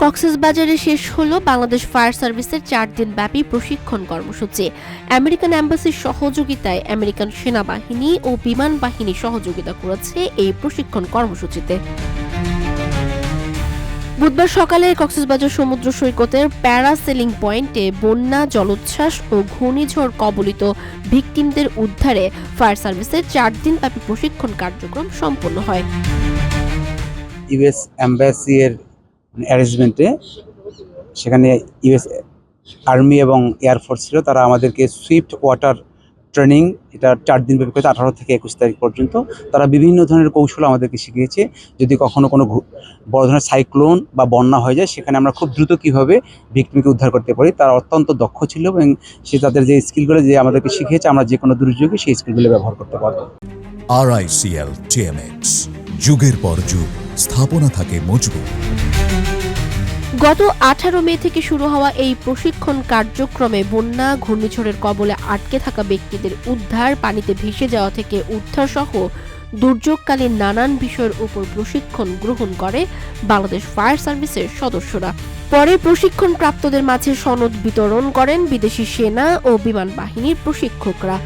কক্সবাজারে শেষ হলো বাংলাদেশ ফায়ার সার্ভিসের 4 দিন ব্যাপী প্রশিক্ষণ কর্মসূচি। আমেরিকান এম্বাসির সহযোগিতায় আমেরিকান সেনাবাহিনী ও বিমান বাহিনী সহযোগিতা করেছে এই প্রশিক্ষণ কর্মসূচিতে। বুধবার সকালে কক্সবাজার সমুদ্র সৈকতের প্যারাসেলিং পয়েন্টে বন্যা, জলোচ্ছ্বাস ও ঘূর্ণিঝড় কবলিত ভিকটিমদের উদ্ধারে ফায়ার সার্ভিসের 4 দিন ব্যাপী প্রশিক্ষণ কার্যক্রম সম্পন্ন হয়। ইউএস এম্বাসি এর অ্যারেঞ্জমেন্টে সেখানে ইউএস আর্মি এবং এয়ারফোর্স ছিল, তারা আমাদেরকে সুইফট ওয়াটার ট্রেনিং এটা 4 দিন ব্যাপী 18 থেকে 21 তারিখ পর্যন্ত তারা বিভিন্ন ধরনের কৌশল আমাদেরকে শিখিয়েছে। যদি কখনো কোনো বড় ধরনের সাইক্লোন বা বন্যা হয়ে যায়, সেখানে আমরা খুব দ্রুত কীভাবে ভিকটিমকে উদ্ধার করতে পারি, তারা অত্যন্ত দক্ষ ছিল এবং সে তাদের যে স্কিলগুলো যে আমাদেরকে শিখিয়েছে, আমরা যে কোনো দুর্যোগে সেই স্কিলগুলো ব্যবহার করতে পারবো। RICL TMX, যুগের পর যুগ স্থাপনা থাকে মজবুত। গত 18 মে থেকে শুরু হওয়া এই প্রশিক্ষণ কার্যক্রমে বন্যা, ঘূর্ণিঝড়ের কবলে আটকে থাকা ব্যক্তিদের উদ্ধার, পানিতে ভেসে যাওয়া থেকে উদ্ধার সহ দুর্যোগকালীন নানান বিষয়ের উপর প্রশিক্ষণ গ্রহণ করে বাংলাদেশ ফায়ার সার্ভিসের সদস্যরা। পরে প্রশিক্ষণপ্রাপ্তদের মাঝে সনদ বিতরণ করেন বিদেশি সেনা ও বিমান বাহিনীর প্রশিক্ষকরা।